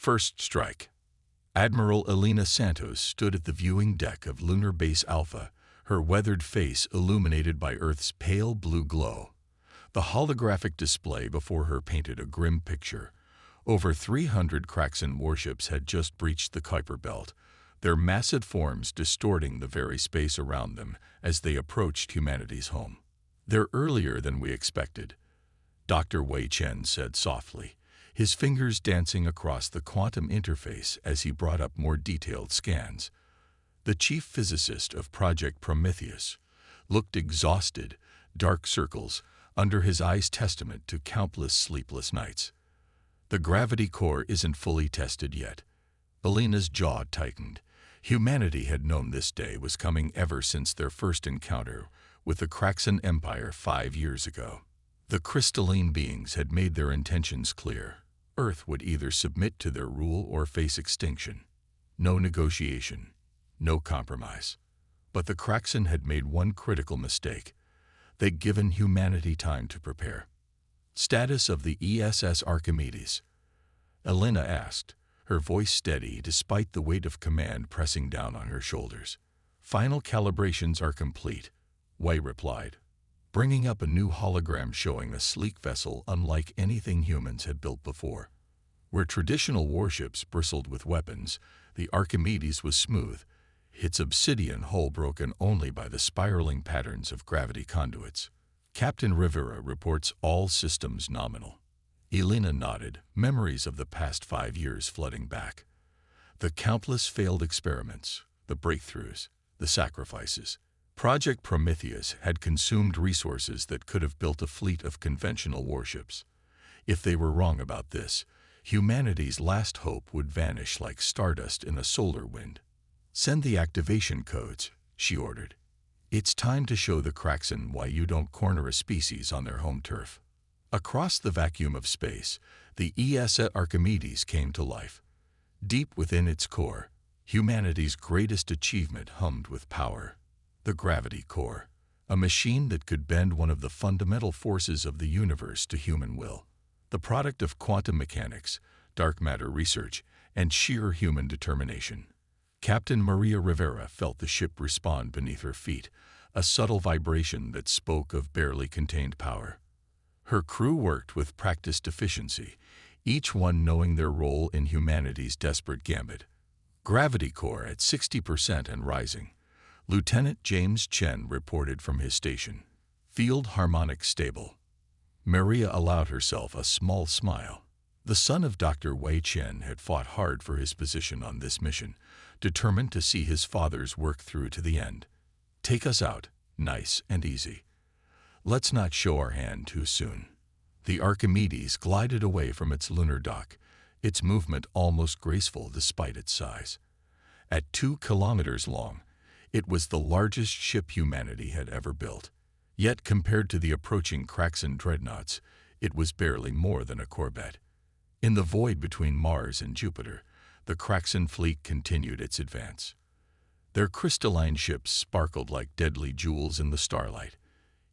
First strike. Admiral Elena Santos stood at the viewing deck of Lunar Base Alpha, her weathered face illuminated by Earth's pale blue glow. The holographic display before her painted a grim picture. Over 300 Kraxan warships had just breached the Kuiper Belt, their massive forms distorting the very space around them as they approached humanity's home. "They're earlier than we expected," Dr. Wei Chen said softly, his fingers dancing across the quantum interface as he brought up more detailed scans. The chief physicist of Project Prometheus looked exhausted, dark circles under his eyes testament to countless sleepless nights. "The gravity core isn't fully tested yet." Elena's jaw tightened. Humanity had known this day was coming ever since their first encounter with the Kraxan Empire 5 years ago. The crystalline beings had made their intentions clear. Earth would either submit to their rule or face extinction. No negotiation, no compromise. But the Kraxan had made one critical mistake. They'd given humanity time to prepare. "Status of the ESS Archimedes?" Elena asked, her voice steady despite the weight of command pressing down on her shoulders. "Final calibrations are complete," Wei replied, bringing up a new hologram showing a sleek vessel unlike anything humans had built before. Where traditional warships bristled with weapons, the Archimedes was smooth, its obsidian hull broken only by the spiraling patterns of gravity conduits. "Captain Rivera reports all systems nominal." Elena nodded, memories of the past 5 years flooding back. The countless failed experiments, the breakthroughs, the sacrifices. Project Prometheus had consumed resources that could have built a fleet of conventional warships. If they were wrong about this, humanity's last hope would vanish like stardust in a solar wind. "Send the activation codes," she ordered. "It's time to show the Kraxan why you don't corner a species on their home turf." Across the vacuum of space, the ESS Archimedes came to life. Deep within its core, humanity's greatest achievement hummed with power. The gravity core, a machine that could bend one of the fundamental forces of the universe to human will. The product of quantum mechanics, dark matter research, and sheer human determination. Captain Maria Rivera felt the ship respond beneath her feet, a subtle vibration that spoke of barely contained power. Her crew worked with practiced efficiency, each one knowing their role in humanity's desperate gambit. Gravity core at 60% and rising. Lieutenant James Chen reported from his station. Field harmonics stable. Maria allowed herself a small smile. The son of Dr. Wei Chen had fought hard for his position on this mission, determined to see his father's work through to the end. "Take us out, nice and easy. Let's not show our hand too soon." The Archimedes glided away from its lunar dock, its movement almost graceful despite its size. At 2 kilometers long, it was the largest ship humanity had ever built. Yet compared to the approaching Kraxan dreadnoughts, it was barely more than a corvette. In the void between Mars and Jupiter, the Kraxan fleet continued its advance. Their crystalline ships sparkled like deadly jewels in the starlight,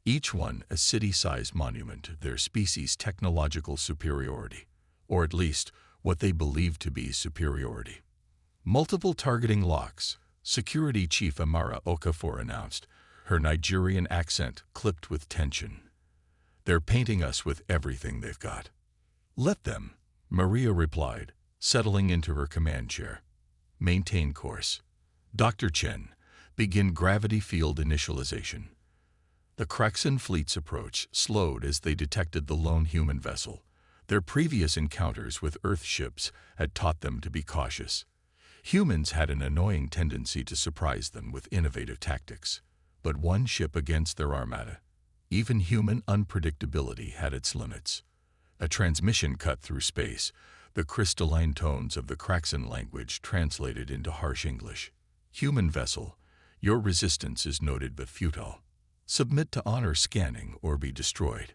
each one a city-sized monument to their species' technological superiority, or at least what they believed to be superiority. "Multiple targeting locks," Security Chief Amara Okafor announced, her Nigerian accent clipped with tension. "They're painting us with everything they've got." "Let them," Maria replied, settling into her command chair. "Maintain course. Dr. Chen, begin gravity field initialization." The Kraxan fleet's approach slowed as they detected the lone human vessel. Their previous encounters with Earth ships had taught them to be cautious. Humans had an annoying tendency to surprise them with innovative tactics. But one ship against their armada. Even human unpredictability had its limits. A transmission cut through space, the crystalline tones of the Kraxan language translated into harsh English. "Human vessel, your resistance is noted but futile. Submit to honor scanning or be destroyed."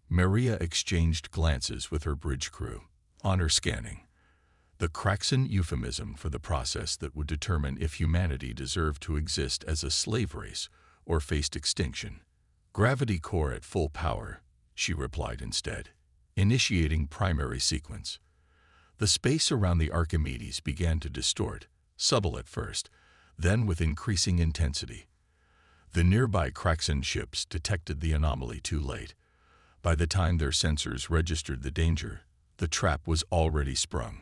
Maria exchanged glances with her bridge crew. Honor scanning. The Kraxan euphemism for the process that would determine if humanity deserved to exist as a slave race or faced extinction. "Gravity core at full power," she replied instead, initiating primary sequence. The space around the Archimedes began to distort, subtle at first, then with increasing intensity. The nearby Kraxan ships detected the anomaly too late. By the time their sensors registered the danger, the trap was already sprung.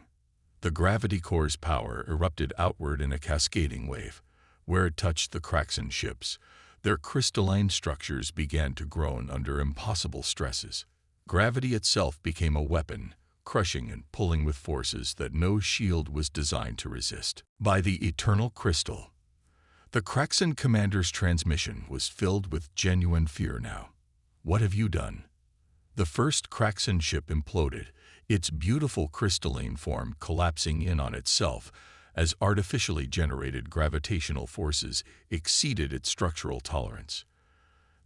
The gravity core's power erupted outward in a cascading wave. Where it touched the Kraxan ships, their crystalline structures began to groan under impossible stresses. Gravity itself became a weapon, crushing and pulling with forces that no shield was designed to resist. By the eternal crystal, the Kraxan commander's transmission was filled with genuine fear now. What have you done? The first Kraxan ship imploded, its beautiful crystalline form collapsing in on itself as artificially generated gravitational forces exceeded its structural tolerance.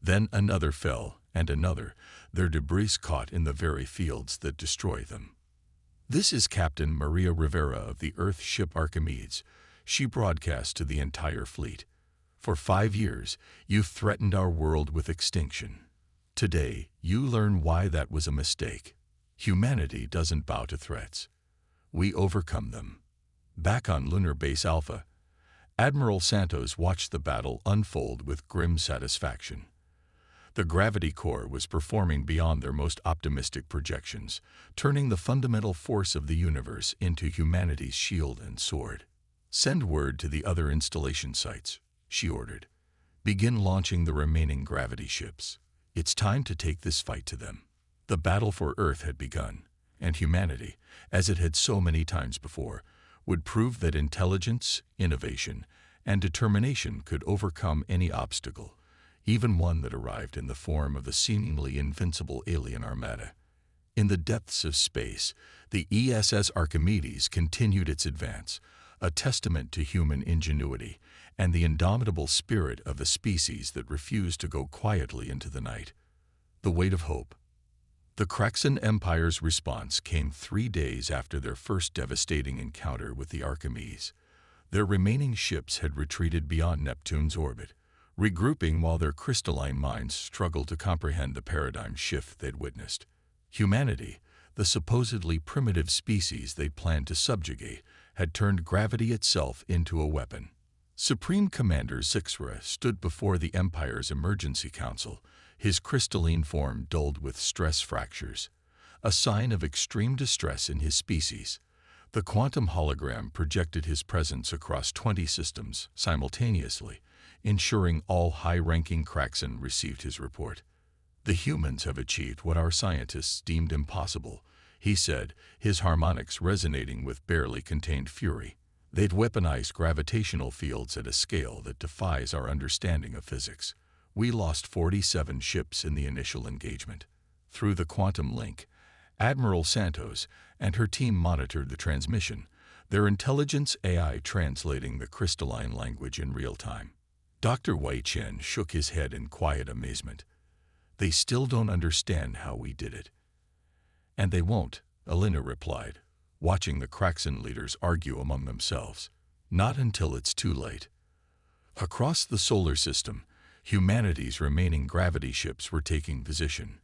Then another fell, and another, their debris caught in the very fields that destroy them. This is Captain Maria Rivera of the Earth ship Archimedes. She broadcast to the entire fleet. For 5 years, you threatened our world with extinction. Today, you learn why that was a mistake. Humanity doesn't bow to threats. We overcome them. Back on Lunar Base Alpha, Admiral Santos watched the battle unfold with grim satisfaction. The gravity core was performing beyond their most optimistic projections, turning the fundamental force of the universe into humanity's shield and sword. Send word to the other installation sites, she ordered. Begin launching the remaining gravity ships. It's time to take this fight to them. The battle for Earth had begun, and humanity, as it had so many times before, would prove that intelligence, innovation, and determination could overcome any obstacle, even one that arrived in the form of a seemingly invincible alien armada. In the depths of space, the ESS Archimedes continued its advance, a testament to human ingenuity and the indomitable spirit of a species that refused to go quietly into the night. The weight of hope. The Kraxan Empire's response came 3 days after their first devastating encounter with the Archimedes. Their remaining ships had retreated beyond Neptune's orbit, regrouping while their crystalline minds struggled to comprehend the paradigm shift they'd witnessed. Humanity, the supposedly primitive species they planned to subjugate, had turned gravity itself into a weapon. Supreme Commander Zixra stood before the Empire's Emergency Council, his crystalline form dulled with stress fractures, a sign of extreme distress in his species. The quantum hologram projected his presence across 20 systems simultaneously, ensuring all high-ranking Kraxan received his report. The humans have achieved what our scientists deemed impossible, he said, his harmonics resonating with barely contained fury. They'd weaponized gravitational fields at a scale that defies our understanding of physics. We lost 47 ships in the initial engagement. Through the quantum link, Admiral Santos and her team monitored the transmission, their intelligence AI translating the crystalline language in real time. Dr. Wei Chen shook his head in quiet amazement. They still don't understand how we did it. And they won't, Alina replied, watching the Kraxan leaders argue among themselves. Not until it's too late. Across the solar system, humanity's remaining gravity ships were taking position.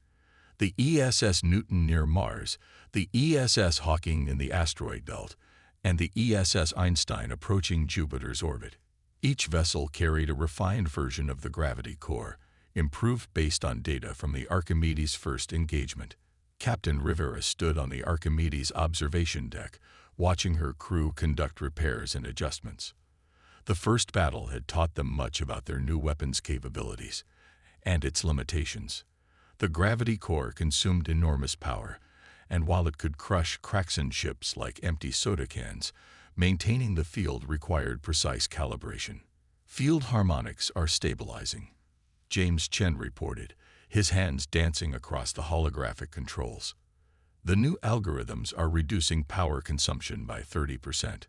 The ESS Newton near Mars, the ESS Hawking in the asteroid belt, and the ESS Einstein approaching Jupiter's orbit. Each vessel carried a refined version of the gravity core, improved based on data from the Archimedes' first engagement. Captain Rivera stood on the Archimedes' observation deck, watching her crew conduct repairs and adjustments. The first battle had taught them much about their new weapon's capabilities and its limitations. The gravity core consumed enormous power, and while it could crush Kraxan ships like empty soda cans, maintaining the field required precise calibration. Field harmonics are stabilizing, James Chen reported, his hands dancing across the holographic controls. The new algorithms are reducing power consumption by 30%.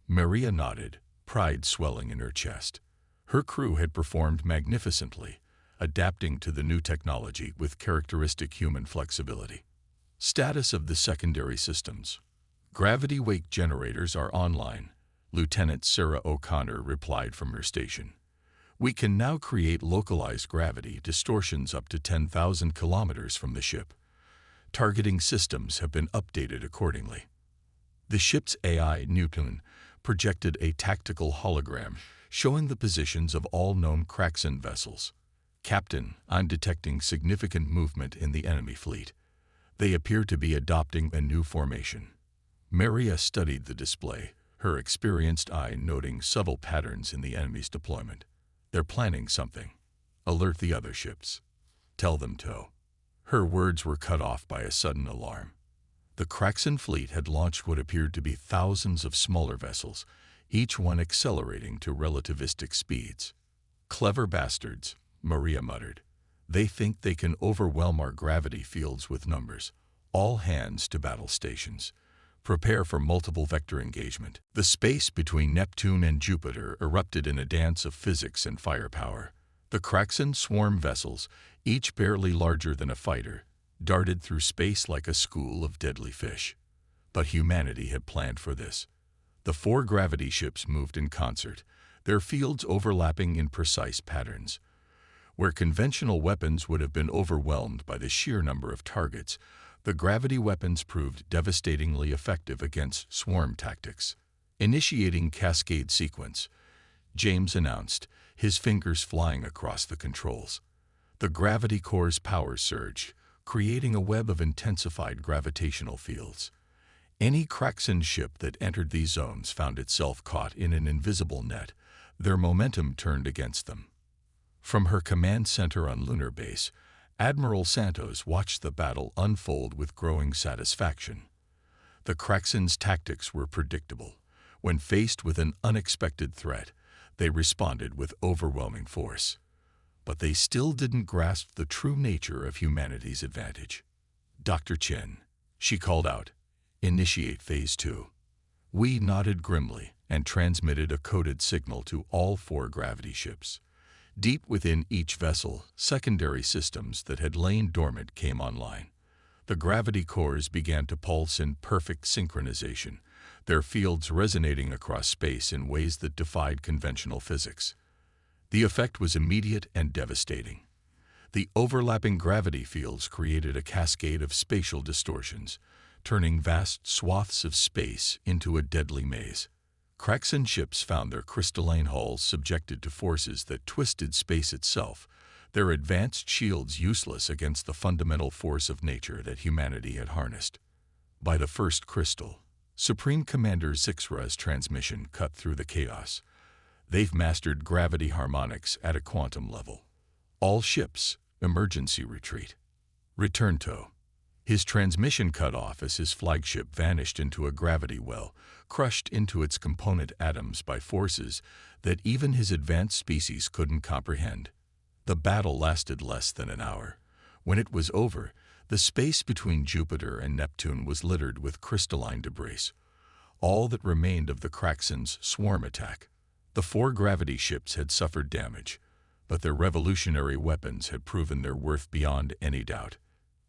Maria nodded, pride swelling in her chest. Her crew had performed magnificently, adapting to the new technology with characteristic human flexibility. Status of the secondary systems. Gravity wake generators are online, Lieutenant Sarah O'Connor replied from her station. We can now create localized gravity distortions up to 10,000 kilometers from the ship. Targeting systems have been updated accordingly. The ship's AI, Newton, projected a tactical hologram showing the positions of all known Kraxan vessels. "Captain, I'm detecting significant movement in the enemy fleet. They appear to be adopting a new formation." Maria studied the display, her experienced eye noting subtle patterns in the enemy's deployment. "They're planning something. Alert the other ships. Tell them to." Her words were cut off by a sudden alarm. The Kraxan fleet had launched what appeared to be thousands of smaller vessels, each one accelerating to relativistic speeds. "Clever bastards," Maria muttered. "They think they can overwhelm our gravity fields with numbers. All hands to battle stations. Prepare for multiple vector engagement." The space between Neptune and Jupiter erupted in a dance of physics and firepower. The Kraxan swarm vessels, each barely larger than a fighter, darted through space like a school of deadly fish. But humanity had planned for this. The 4 gravity ships moved in concert, their fields overlapping in precise patterns. Where conventional weapons would have been overwhelmed by the sheer number of targets, the gravity weapons proved devastatingly effective against swarm tactics. "Initiating cascade sequence," James announced, his fingers flying across the controls. The gravity core's power surged, creating a web of intensified gravitational fields. Any Kraxan ship that entered these zones found itself caught in an invisible net, their momentum turned against them. From her command center on Lunar Base, Admiral Santos watched the battle unfold with growing satisfaction. The Kraxans' tactics were predictable. When faced with an unexpected threat, they responded with overwhelming force. But they still didn't grasp the true nature of humanity's advantage. "Dr. Chen," she called out, "initiate Phase 2. We nodded grimly and transmitted a coded signal to all 4 gravity ships. Deep within each vessel, secondary systems that had lain dormant came online. The gravity cores began to pulse in perfect synchronization, their fields resonating across space in ways that defied conventional physics. The effect was immediate and devastating. The overlapping gravity fields created a cascade of spatial distortions, turning vast swaths of space into a deadly maze. Kraxan ships found their crystalline hulls subjected to forces that twisted space itself, their advanced shields useless against the fundamental force of nature that humanity had harnessed. By the first crystal, Supreme Commander Zixra's transmission cut through the chaos. "They've mastered gravity harmonics at a quantum level. All ships, emergency retreat. Return to." His transmission cut off as his flagship vanished into a gravity well, crushed into its component atoms by forces that even his advanced species couldn't comprehend. The battle lasted less than an hour. When it was over, the space between Jupiter and Neptune was littered with crystalline debris, all that remained of the Kraxans' swarm attack. The 4 gravity ships had suffered damage, but their revolutionary weapons had proven their worth beyond any doubt.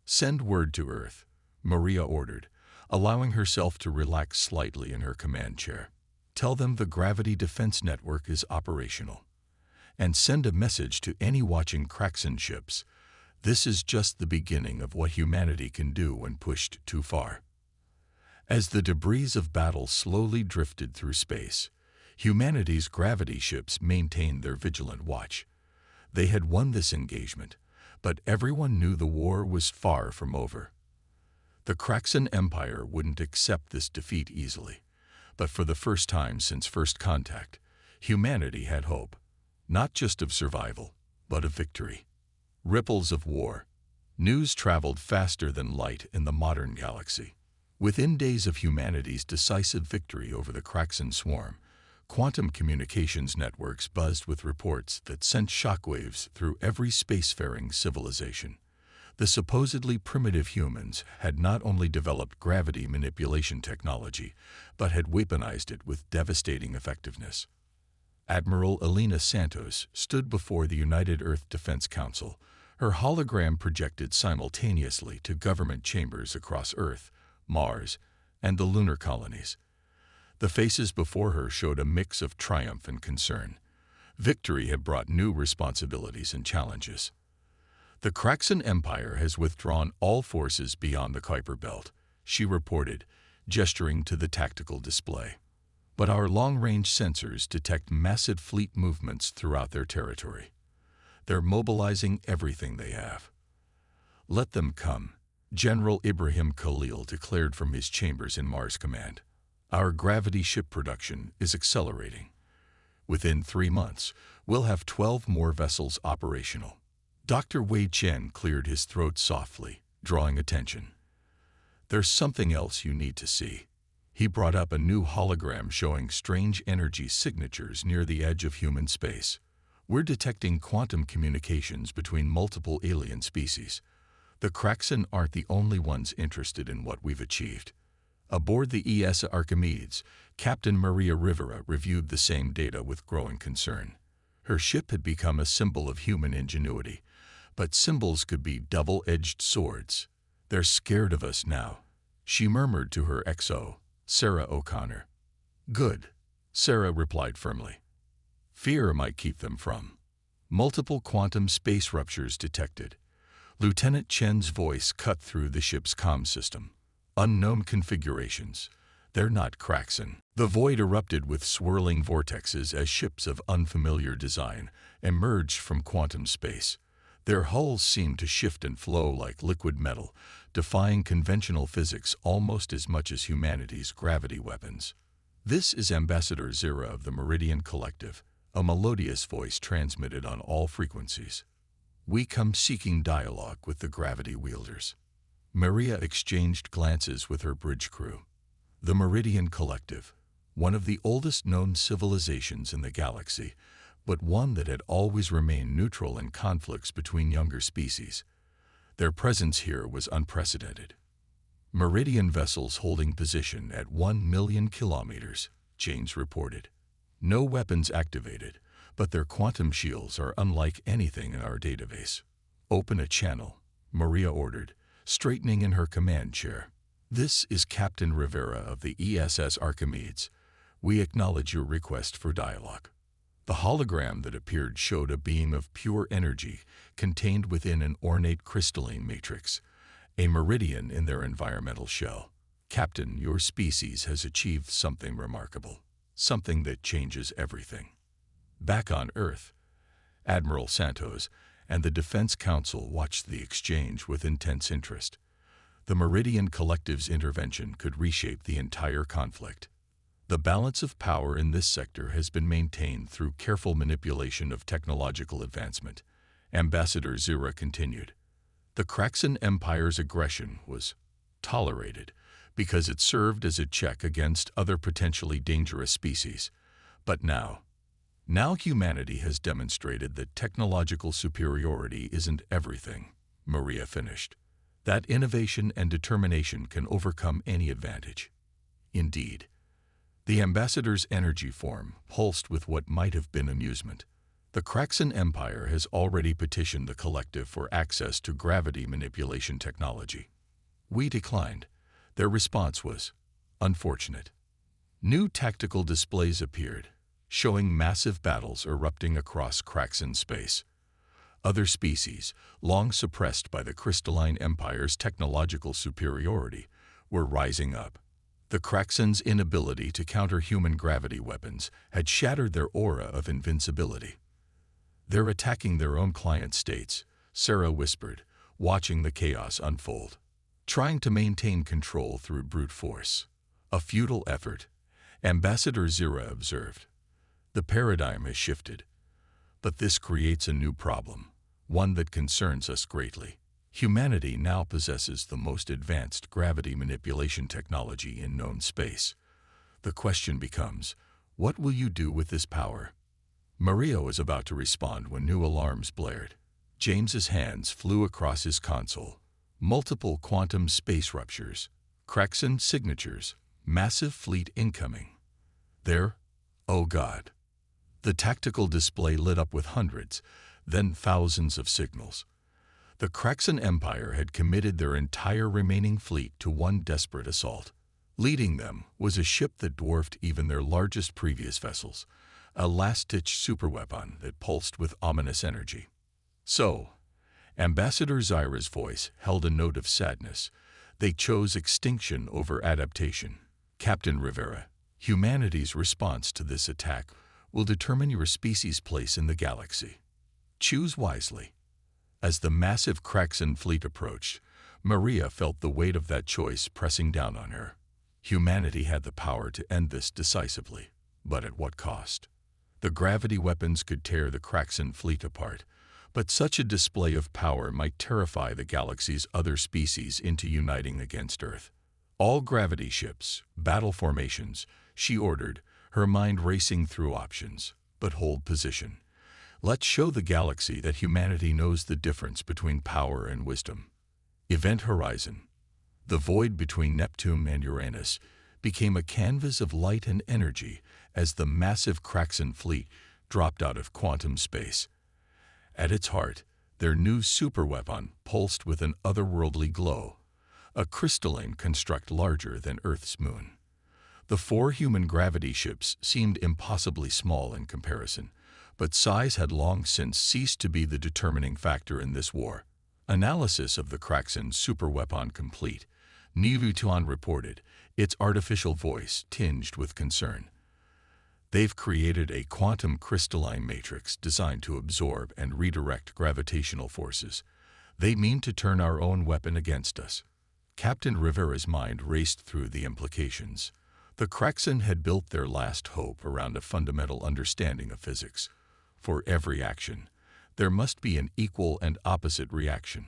"Send word to Earth," Maria ordered, allowing herself to relax slightly in her command chair. "Tell them the gravity defense network is operational. And send a message to any watching Kraxan ships. This is just the beginning of what humanity can do when pushed too far." As the debris of battle slowly drifted through space, humanity's gravity ships maintained their vigilant watch. They had won this engagement, but everyone knew the war was far from over. The Kraxan Empire wouldn't accept this defeat easily, but for the first time since first contact, humanity had hope, not just of survival, but of victory. Ripples of war. News traveled faster than light in the modern galaxy. Within days of humanity's decisive victory over the Kraxan swarm, quantum communications networks buzzed with reports that sent shockwaves through every spacefaring civilization. The supposedly primitive humans had not only developed gravity manipulation technology, but had weaponized it with devastating effectiveness. Admiral Elena Santos stood before the United Earth Defense Council, her hologram projected simultaneously to government chambers across Earth, Mars, and the lunar colonies. The faces before her showed a mix of triumph and concern. Victory had brought new responsibilities and challenges. "The Kraxan Empire has withdrawn all forces beyond the Kuiper Belt," she reported, gesturing to the tactical display. But our long-range sensors detect massive fleet movements throughout their territory. They're mobilizing everything they have. "Let them come," General Ibrahim Khalil declared from his chambers in Mars Command. "Our gravity ship production is accelerating. Within 3 months, we'll have 12 more vessels operational." Dr. Wei Chen cleared his throat softly, drawing attention. "There's something else you need to see." He brought up a new hologram showing strange energy signatures near the edge of human space. "We're detecting quantum communications between multiple alien species. The Kraxan aren't the only ones interested in what we've achieved." Aboard the ES Archimedes, Captain Maria Rivera reviewed the same data with growing concern. Her ship had become a symbol of human ingenuity, but symbols could be double-edged swords. "They're scared of us now," she murmured to her XO, Sarah O'Connor. "Good," Sarah replied firmly. "Fear might keep them from." Multiple quantum space ruptures detected. Lieutenant Chen's voice cut through the ship's comm system. "Unknown configurations. They're not Kraxan." The void erupted with swirling vortexes as ships of unfamiliar design emerged from quantum space. Their hulls seemed to shift and flow like liquid metal, defying conventional physics almost as much as humanity's gravity weapons. "This is Ambassador Zira of the Meridian Collective," a melodious voice transmitted on all frequencies. "We come seeking dialogue with the gravity wielders." Maria exchanged glances with her bridge crew. The Meridian Collective, one of the oldest known civilizations in the galaxy, but one that had always remained neutral in conflicts between younger species. Their presence here was unprecedented. "Meridian vessels holding position at 1 million kilometers, James reported. "No weapons activated, but their quantum shields are unlike anything in our database." "Open a channel," Maria ordered, straightening in her command chair. "This is Captain Rivera of the ESS Archimedes. We acknowledge your request for dialogue." The hologram that appeared showed a beam of pure energy contained within an ornate crystalline matrix, a meridian in their environmental shell. "Captain, your species has achieved something remarkable, something that changes everything." Back on Earth, Admiral Santos and the Defense Council watched the exchange with intense interest. The Meridian Collective's intervention could reshape the entire conflict. The balance of power in this sector has been maintained through careful manipulation of technological advancement, Ambassador Zira continued. The Kraxan Empire's aggression was tolerated because it served as a check against other potentially dangerous species. But now humanity has demonstrated that technological superiority isn't everything, Maria finished. That innovation and determination can overcome any advantage. Indeed, the ambassador's energy form pulsed with what might have been amusement. The Kraxan Empire has already petitioned the collective for access to gravity manipulation technology. We declined. Their response was unfortunate. New tactical displays appeared, showing massive battles erupting across Kraxan space. Other species, long suppressed by the Crystalline Empire's technological superiority, were rising up. The Kraxans' inability to counter human gravity weapons had shattered their aura of invincibility. "They're attacking their own client states," Sarah whispered, watching the chaos unfold. "Trying to maintain control through brute force. A futile effort," Ambassador Zira observed. "The paradigm has shifted. But this creates a new problem, one that concerns us greatly. Humanity now possesses the most advanced gravity manipulation technology in known space. The question becomes, what will you do with this power?" Maria was about to respond when new alarms blared. James's hands flew across his console. Multiple quantum space ruptures, Kraxan signatures, massive fleet incoming. There, oh God. The tactical display lit up with hundreds, then thousands of signals. The Kraxan Empire had committed their entire remaining fleet to one desperate assault. Leading them was a ship that dwarfed even their largest previous vessels, a last-ditch superweapon that pulsed with ominous energy. "So," Ambassador Zira's voice held a note of sadness, They chose extinction over adaptation. Captain Rivera, humanity's response to this attack will determine your species' place in the galaxy. Choose wisely. As the massive Kraxan fleet approached, Maria felt the weight of that choice pressing down on her. Humanity had the power to end this decisively, but at what cost? The gravity weapons could tear the Kraxan fleet apart, but such a display of power might terrify the galaxy's other species into uniting against Earth. All gravity ships, battle formations, she ordered, her mind racing through options. But hold position. Let's show the galaxy that humanity knows the difference between power and wisdom. Event Horizon. The void between Neptune and Uranus became a canvas of light and energy as the massive Kraxan fleet dropped out of quantum space. At its heart, their new superweapon pulsed with an otherworldly glow, a crystalline construct larger than Earth's moon. The 4 human gravity ships seemed impossibly small in comparison, but size had long since ceased to be the determining factor in this war. Analysis of the Kraxan superweapon complete, Nivutuan reported, its artificial voice tinged with concern. They've created a quantum crystalline matrix designed to absorb and redirect gravitational forces. They mean to turn our own weapon against us. Captain Rivera's mind raced through the implications. The Kraxan had built their last hope around a fundamental understanding of physics. For every action, there must be an equal and opposite reaction.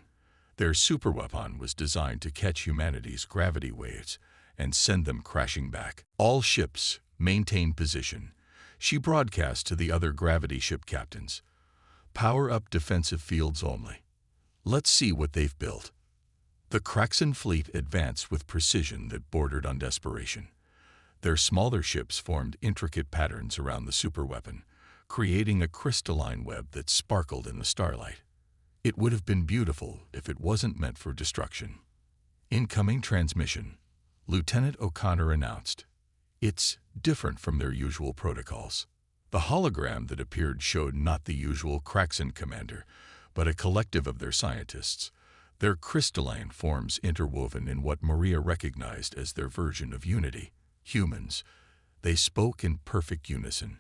Their superweapon was designed to catch humanity's gravity waves and send them crashing back. All ships maintain position. She broadcast to the other gravity ship captains. Power up defensive fields only. Let's see what they've built. The Kraxan fleet advanced with precision that bordered on desperation. Their smaller ships formed intricate patterns around the superweapon, creating a crystalline web that sparkled in the starlight. It would have been beautiful if it wasn't meant for destruction. Incoming transmission, Lieutenant O'Connor announced. It's different from their usual protocols. The hologram that appeared showed not the usual Kraxan commander, but a collective of their scientists, their crystalline forms interwoven in what Maria recognized as their version of unity. Humans. They spoke in perfect unison.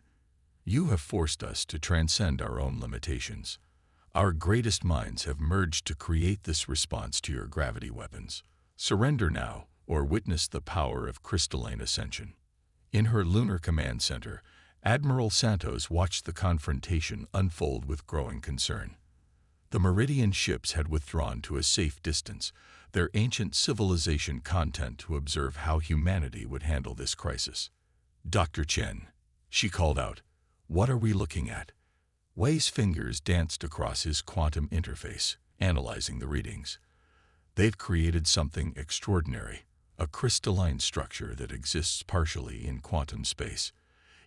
You have forced us to transcend our own limitations. Our greatest minds have merged to create this response to your gravity weapons. Surrender now, or witness the power of crystalline ascension. In her lunar command center, Admiral Santos watched the confrontation unfold with growing concern. The Meridian ships had withdrawn to a safe distance, their ancient civilization content to observe how humanity would handle this crisis. Dr. Chen, she called out, what are we looking at? Wei's fingers danced across his quantum interface, analyzing the readings. They've created something extraordinary, a crystalline structure that exists partially in quantum space.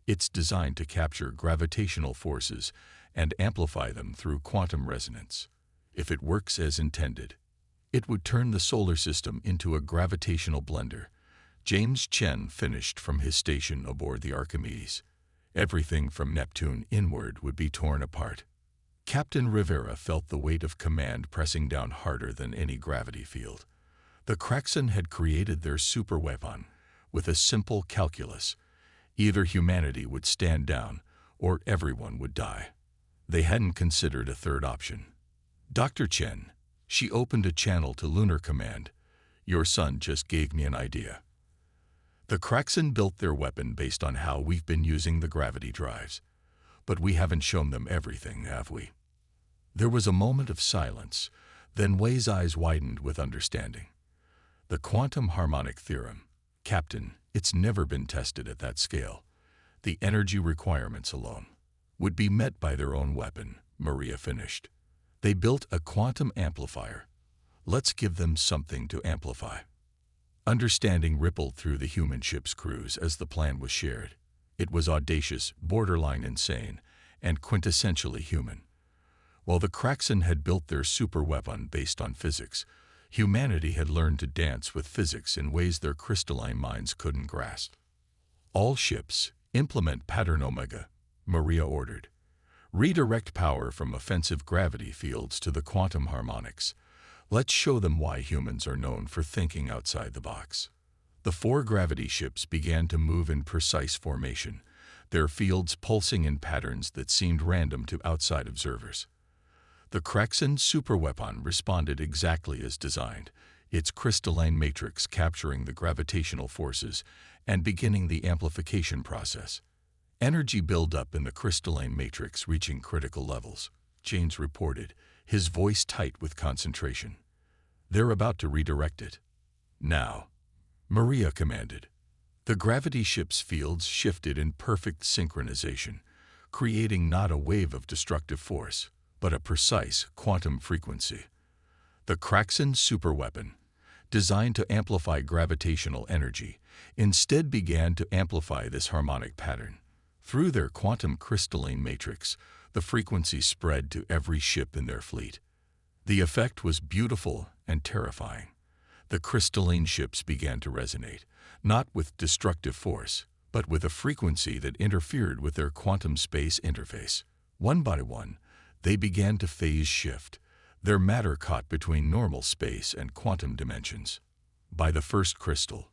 It's designed to capture gravitational forces and amplify them through quantum resonance. If it works as intended, it would turn the solar system into a gravitational blender. James Chen finished from his station aboard the Archimedes. Everything from Neptune inward would be torn apart. Captain Rivera felt the weight of command pressing down harder than any gravity field. The Kraxan had created their superweapon with a simple calculus. Either humanity would stand down or everyone would die. They hadn't considered a third option. Dr. Chen, she opened a channel to Lunar Command. Your son just gave me an idea. The Kraxan built their weapon based on how we've been using the gravity drives. But we haven't shown them everything, have we? There was a moment of silence, then Wei's eyes widened with understanding. The quantum harmonic theorem. Captain, it's never been tested at that scale. The energy requirements alone would be met by their own weapon, Maria finished. They built a quantum amplifier. Let's give them something to amplify. Understanding rippled through the human ship's crews as the plan was shared. It was audacious, borderline insane, and quintessentially human. While the Kraxan had built their superweapon based on physics, humanity had learned to dance with physics in ways their crystalline minds couldn't grasp. All ships, implement pattern Omega, Maria ordered. Redirect power from offensive gravity fields to the quantum harmonics. Let's show them why humans are known for thinking outside the box. The 4 gravity ships began to move in precise formation, their fields pulsing in patterns that seemed random to outside observers. The Kraxan superweapon responded exactly as designed, its crystalline matrix capturing the gravitational forces and beginning the amplification process. Energy buildup in the crystalline matrix reaching critical levels, James reported, his voice tight with concentration. They're about to redirect it. Now, Maria commanded. The gravity ship's fields shifted in perfect synchronization, creating not a wave of destructive force, but a precise quantum frequency. The Kraxan superweapon, designed to amplify gravitational energy, instead began to amplify this harmonic pattern. Through their quantum crystalline matrix, the frequency spread to every ship in their fleet. The effect was beautiful and terrifying. The crystalline ships began to resonate, not with destructive force, but with a frequency that interfered with their quantum space interface. One by one, they began to phase shift, their matter caught between normal space and quantum dimensions. By the first crystal,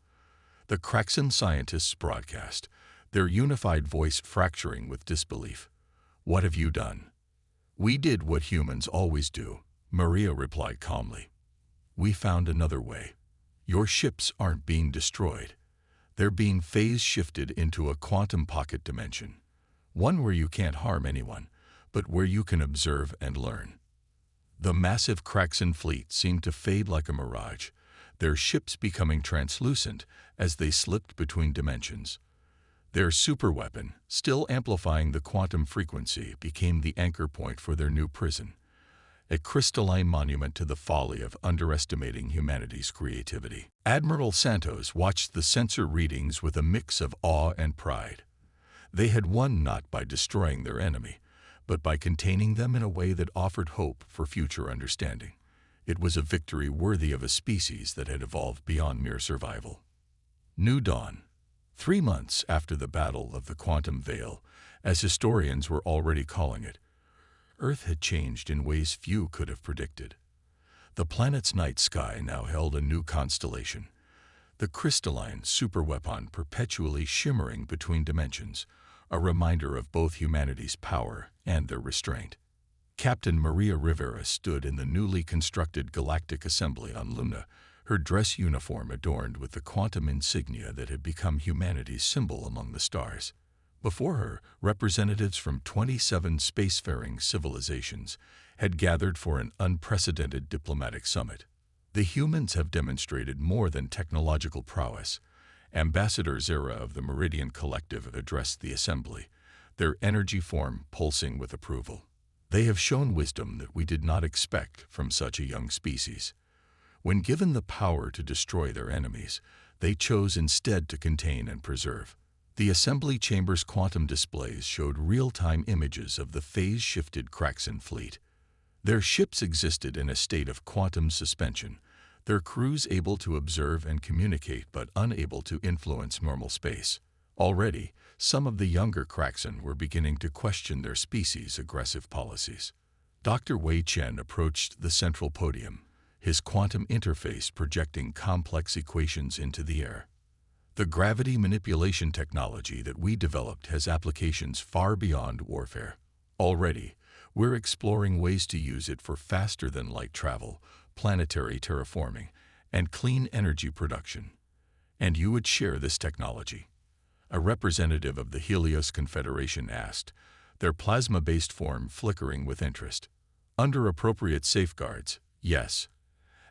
the Kraxan scientists broadcast, their unified voice fracturing with disbelief. "What have you done?" "We did what humans always do," Maria replied calmly. "We found another way. Your ships aren't being destroyed. They're being phase-shifted into a quantum pocket dimension. One where you can't harm anyone, but where you can observe and learn." The massive Kraxan fleet seemed to fade like a mirage, their ships becoming translucent as they slipped between dimensions. Their superweapon, still amplifying the quantum frequency, became the anchor point for their new prison, a crystalline monument to the folly of underestimating humanity's creativity. Admiral Santos watched the sensor readings with a mix of awe and pride. They had won not by destroying their enemy, but by containing them in a way that offered hope for future understanding. It was a victory worthy of a species that had evolved beyond mere survival. New Dawn. 3 months after the Battle of the Quantum Veil, as historians were already calling it, Earth had changed in ways few could have predicted. The planet's night sky now held a new constellation, the crystalline superweapon perpetually shimmering between dimensions, a reminder of both humanity's power and their restraint. Captain Maria Rivera stood in the newly constructed Galactic Assembly on Luna, her dress uniform adorned with the quantum insignia that had become humanity's symbol among the stars. Before her, representatives from 27 spacefaring civilizations had gathered for an unprecedented diplomatic summit. The humans have demonstrated more than technological prowess. Ambassador Zera of the Meridian Collective addressed the assembly, their energy form pulsing with approval. "They have shown wisdom that we did not expect from such a young species. When given the power to destroy their enemies, they chose instead to contain and preserve." The assembly chamber's quantum displays showed real-time images of the phase-shifted Kraxan fleet. Their ships existed in a state of quantum suspension, their crews able to observe and communicate but unable to influence normal space. Already, some of the younger Kraxan were beginning to question their species' aggressive policies. Dr. Wei Chen approached the central podium, his quantum interface projecting complex equations into the air. "The gravity manipulation technology that we developed has applications far beyond warfare. Already, we're exploring ways to use it for faster-than-light travel, planetary terraforming, and clean energy production. And you would share this technology?" A representative of the Helios Confederation asked, their plasma-based form flickering with interest. "Under appropriate safeguards, yes,"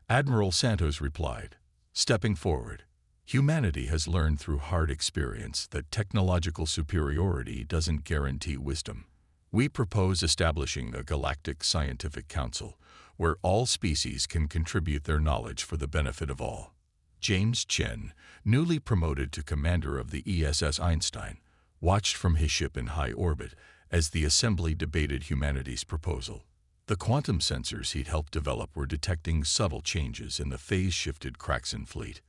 Admiral Santos replied, stepping forward. "Humanity has learned through hard experience that technological superiority doesn't guarantee wisdom. We propose establishing a galactic scientific council where all species can contribute their knowledge for the benefit of all." James Chen, newly promoted to commander of the ESS Einstein, watched from his ship in high orbit as the assembly debated humanity's proposal. The quantum sensors he'd helped develop were detecting subtle changes in the phase-shifted Kraxan fleet,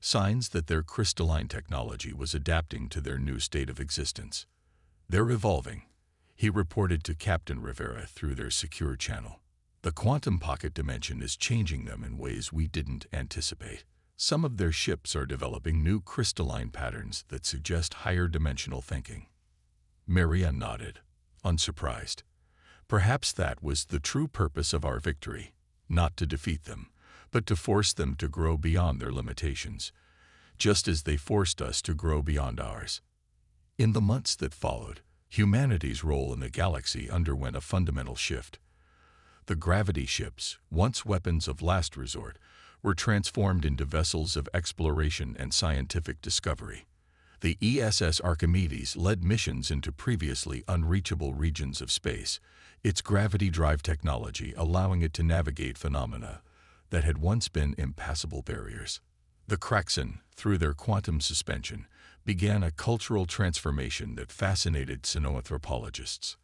signs that their crystalline technology was adapting to their new state of existence. "They're evolving," he reported to Captain Rivera through their secure channel. The quantum pocket dimension is changing them in ways we didn't anticipate. Some of their ships are developing new crystalline patterns that suggest higher dimensional thinking. Maria nodded, unsurprised. Perhaps that was the true purpose of our victory, not to defeat them, but to force them to grow beyond their limitations, just as they forced us to grow beyond ours. In the months that followed, humanity's role in the galaxy underwent a fundamental shift. The gravity ships, once weapons of last resort, were transformed into vessels of exploration and scientific discovery. The ESS Archimedes led missions into previously unreachable regions of space, its gravity drive technology allowing it to navigate phenomena that had once been impassable barriers. The Kraxen, through their quantum suspension, began a cultural transformation that fascinated xenoanthropologists.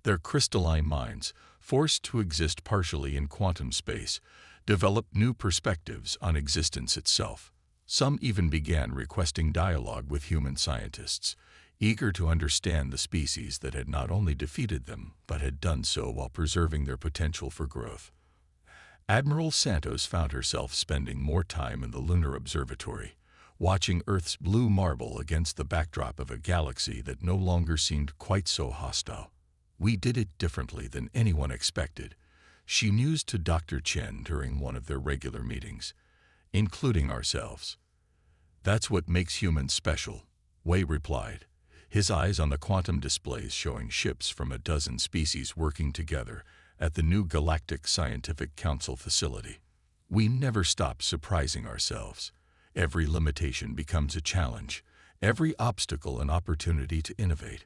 Their crystalline minds, forced to exist partially in quantum space, developed new perspectives on existence itself. Some even began requesting dialogue with human scientists, eager to understand the species that had not only defeated them, but had done so while preserving their potential for growth. Admiral Santos found herself spending more time in the lunar observatory, watching Earth's blue marble against the backdrop of a galaxy that no longer seemed quite so hostile. "We did it differently than anyone expected," she mused to Dr. Chen during one of their regular meetings, "including ourselves." "That's what makes humans special," Wei replied, his eyes on the quantum displays showing ships from a dozen species working together at the new Galactic Scientific Council facility. "We never stop surprising ourselves. Every limitation becomes a challenge, every obstacle an opportunity to innovate."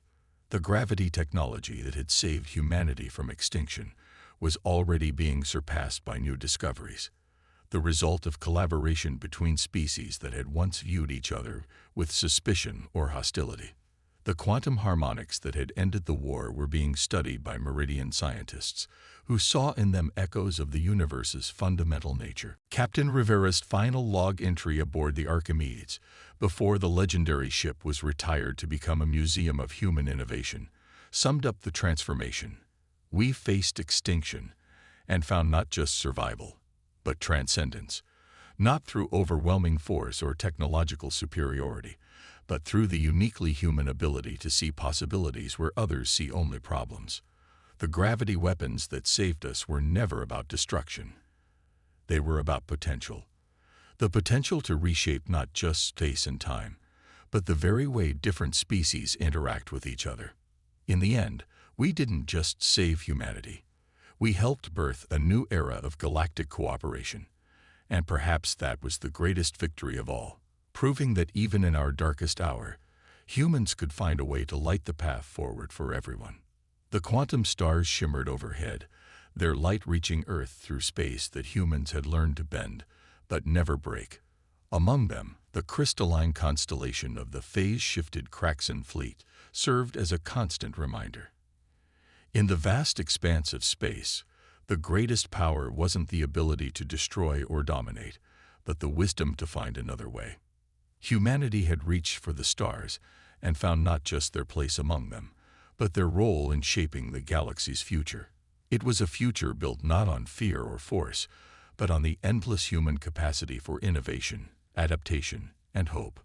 The gravity technology that had saved humanity from extinction was already being surpassed by new discoveries, the result of collaboration between species that had once viewed each other with suspicion or hostility. The quantum harmonics that had ended the war were being studied by Meridian scientists, who saw in them echoes of the universe's fundamental nature. Captain Rivera's final log entry aboard the Archimedes, before the legendary ship was retired to become a museum of human innovation, summed up the transformation. "We faced extinction and found not just survival, but transcendence, not through overwhelming force or technological superiority, but through the uniquely human ability to see possibilities where others see only problems." The gravity weapons that saved us were never about destruction. They were about potential. The potential to reshape not just space and time, but the very way different species interact with each other. In the end, we didn't just save humanity. We helped birth a new era of galactic cooperation. And perhaps that was the greatest victory of all, proving that even in our darkest hour, humans could find a way to light the path forward for everyone. The quantum stars shimmered overhead, their light reaching Earth through space that humans had learned to bend, but never break. Among them, the crystalline constellation of the phase-shifted Kraxen fleet served as a constant reminder. In the vast expanse of space, the greatest power wasn't the ability to destroy or dominate, but the wisdom to find another way. Humanity had reached for the stars and found not just their place among them, but their role in shaping the galaxy's future. It was a future built not on fear or force, but on the endless human capacity for innovation, adaptation, and hope.